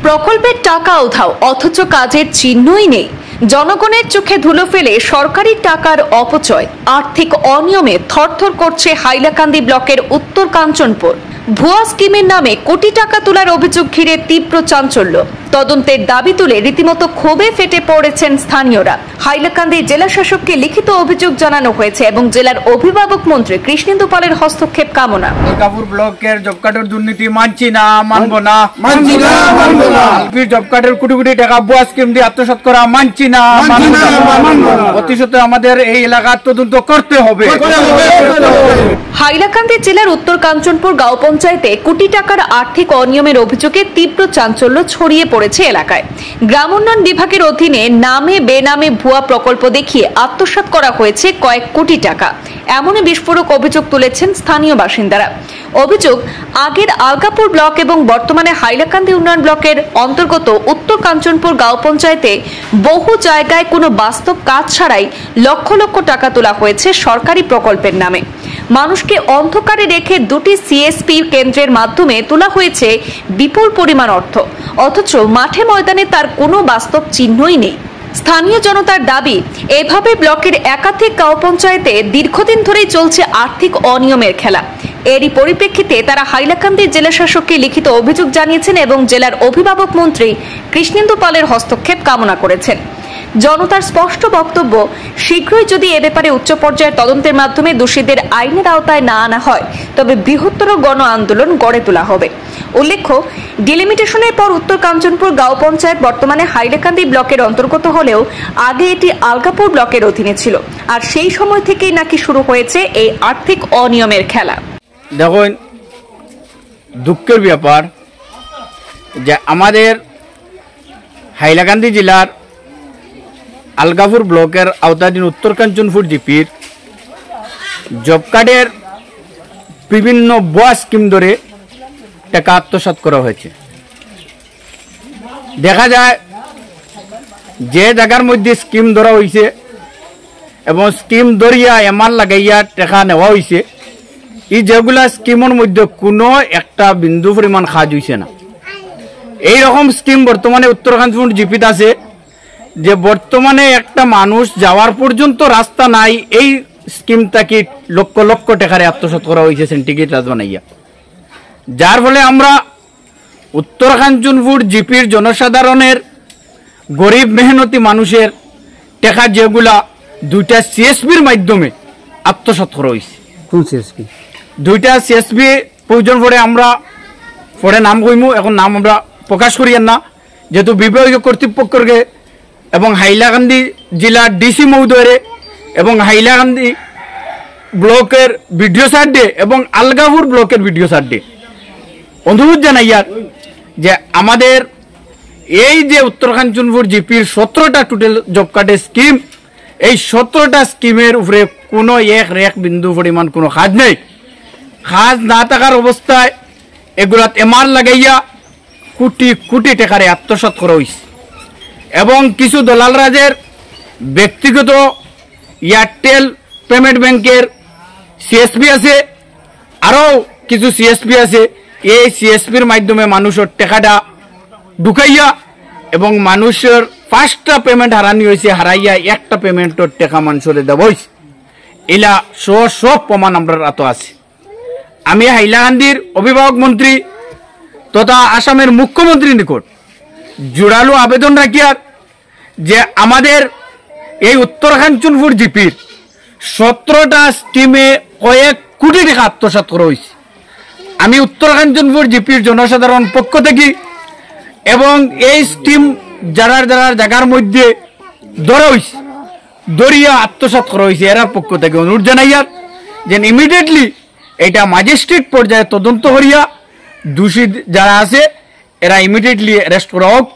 প্রকল্পের টাকা উধাও অথচ কাজের চিহ্নই নেই। জনগণের চোখে ধুলো ফেলে সরকারি টাকার অপচয়, আর্থিক অনিয়মে থরথর করছে হাইলাকান্দি ব্লকের উত্তর কাঞ্চনপুর। ভুয়া স্কিমের নামে কোটি টাকা তোলার অভিযোগ ঘিরে তীব্র চাঞ্চল্য। তদন্তের দাবি তুলে রীতিমতো ক্ষোভে ফেটে পড়েছেন স্থানীয়রা। হাইলাকান্দি জেলা শাসককে লিখিত অভিযোগ জানানো হয়েছে এবং জেলার অভিভাবক মন্ত্রী কৃষ্ণেন্দু পালের হস্তক্ষেপ কামনা। আলগাপুর ব্লকের জব কার্ডের দুর্নীতি মানছি না, মানবো না, মানছি না, মানবো না। জব কার্ডের কোটি কোটি টাকা ভুয়া স্কিম দিয়ে আত্মসাৎ করা মানছি না, মানবো না। অতিশত আমাদের এই এলাকার তদন্ত করতে হবে। হাইলাকান্দি জেলার উত্তর কাঞ্চনপুর গাঁও পঞ্চায়েতে কোটি টাকার আর্থিক অনিয়মের অভিযোগে তীব্র চাঞ্চল্য ছড়িয়ে পড়েছে এলাকায়। গ্রাম উন্নয়ন বিভাগের অধীনে নামে বেনামে ভুয়া প্রকল্প দেখিয়ে আত্মসাৎ করা হয়েছে কয়েক কোটি টাকা, এমনই বিস্ফোরক অভিযোগ তুলেছেন স্থানীয় বাসিন্দারা। অভিযোগ, আগের আলগাপুর ব্লক এবং বর্তমানে হাইলাকান্দি উন্নয়ন ব্লকের অন্তর্গত উত্তর কাঞ্চনপুর গাঁও পঞ্চায়েতে বহু জায়গায় কোনো বাস্তব কাজ ছাড়াই লক্ষ লক্ষ টাকা তোলা হয়েছে সরকারি প্রকল্পের নামে। মানুষকে অন্ধকারে রেখে দুটি সিএসপি কেন্দ্রের মাধ্যমে তোলা হয়েছে বিপুল পরিমাণ অর্থ, অথচ মাঠে ময়দানে তার কোনো বাস্তব চিহ্নই নেই। স্থানীয় জনতার দাবি, এভাবে ব্লকের একাধিক গাঁও পঞ্চায়েতে দীর্ঘদিন ধরেই চলছে আর্থিক অনিয়মের খেলা। এরই পরিপ্রেক্ষিতে তারা হাইলাকান্দি জেলা শাসককে লিখিত অভিযোগ জানিয়েছেন এবং জেলার অভিভাবক মন্ত্রী কৃষ্ণেন্দু পালের হস্তক্ষেপ কামনা করেছেন। জনতার স্পষ্ট বক্তব্য, শীঘ্রই যদি এ ব্যাপারে উচ্চ পর্যায়ের তদন্তের মাধ্যমে দোষীদের আইনের আওতায় না আনা হয় তবে বৃহত্তর গণ আন্দোলন গড়ে তোলা হবে। উল্লেখ্য, ডিলিমিটেশনের পর উত্তর কাঞ্চনপুর গাঁও পঞ্চায়েত বর্তমানে হাইলাকান্দি ব্লকের অন্তর্গত হলেও আগে এটি আলগাপুর ব্লকের অধীনে ছিল, আর সেই সময় থেকেই নাকি শুরু হয়েছে এই আর্থিক অনিয়মের খেলা। দেখুন, দুঃখের ব্যাপার যে আমাদের হাইলাকান্দি জেলার আলগাপুর ব্লকের আওতাধীন উত্তর কাঞ্চনপুর জিপির জব কার্ডের বিভিন্ন ভুয়া স্কিম ধরে টাকা আত্মসাৎ করা হয়েছে। দেখা যায় যে জায়গার মধ্যে স্কিম ধরা হয়েছে এবং স্কিম ধরিয়া এমআর লাগাইয়া টাকা নেওয়া হয়েছে, এই যেগুলা স্কিমের মধ্যে কোনো একটা বিন্দু পরিমাণ কাজ হয়েছে না। এইরকম স্কিম বর্তমানে উত্তর কাঞ্চনপুর জিপিতে আছে যে বর্তমানে একটা মানুষ যাওয়ার পর্যন্ত রাস্তা নাই। এই স্কিমটাকে লক্ষ লক্ষ টাকারে আত্মসাৎ করা হয়েছে সেন্টিগ্রেড রাজ বানাইয়া, যার ফলে আমরা উত্তর কাঞ্চনপুর জিপির জনসাধারণের গরিব মেহনতি মানুষের টাকা যেগুলা দুইটা সিএসপির মাধ্যমে আত্মসাৎ করা হয়েছে। কোন সিএসপি? দুইটা সিএসপি প্রয়োজন পড়ে আমরা পরে নাম কইমু, এখন নাম আমরা প্রকাশ করিয়েন না, যেহেতু বিভাগীয় কর্তৃপক্ষকে এবং হাইলাকান্দি জেলার ডিসি মহোদয়ের এবং হাইলাকান্দি ব্লকের বিডিও স্যার ডে এবং আলগাপুর ব্লকের বিডিও স্যার ডে অনুরোধ জানাইয়ার যে আমাদের এই যে উত্তর কাঞ্চনপুর জিপির 17টা টোটাল জব কার্ডের স্কিম, এই 17টা স্কিমের উপরে কোনো এক বিন্দু পরিমাণ কোনো কাজ নেই। কাজ না থাকার অবস্থায় এগুলাত এমআর লাগাইয়া কোটি কোটি টাকারে আত্মসাৎ করা হয়েছে এবং কিছু দলাল রাজের ব্যক্তিগত এয়ারটেল পেমেন্ট ব্যাংকের সিএসপি আছে, আরও কিছু সিএসপি আছে। এই সিএসপির মাধ্যমে মানুষের টাকাটা ঢুকাইয়া এবং মানুষের 5টা পেমেন্ট হারানি হয়েছে, হারাইয়া একটা পেমেন্টের টাকা মানুষের দেওয়া হয়েছে। এলা সব প্রমাণ আমরা এত আছে। আমি হাইলাকান্দির অভিভাবক মন্ত্রী তথা আসামের মুখ্যমন্ত্রীর নিকট জোরালো আবেদন রাখিয়ার যে আমাদের এই উত্তর কাঞ্চনপুর জিপির 17টা স্কিমে কয়েক কোটি টাকা আত্মসাৎ করা হয়েছে। আমি উত্তর কাঞ্চনপুর জিপির জনসাধারণ পক্ষ থেকে এবং এই স্কিম যারা জায়গার মধ্যে ধরা হয়েছে, ধরিয়া আত্মসাৎ করা হয়েছে, এরার পক্ষ থেকে অনুরোধ জানাইয়ার যে ইমিডিয়েটলি এটা ম্যাজিস্ট্রেট পর্যায়ে তদন্ত করিয়া দোষী যারা আছে এরা ইমিডিয়েটলি অ্যারেস্ট করা হোক।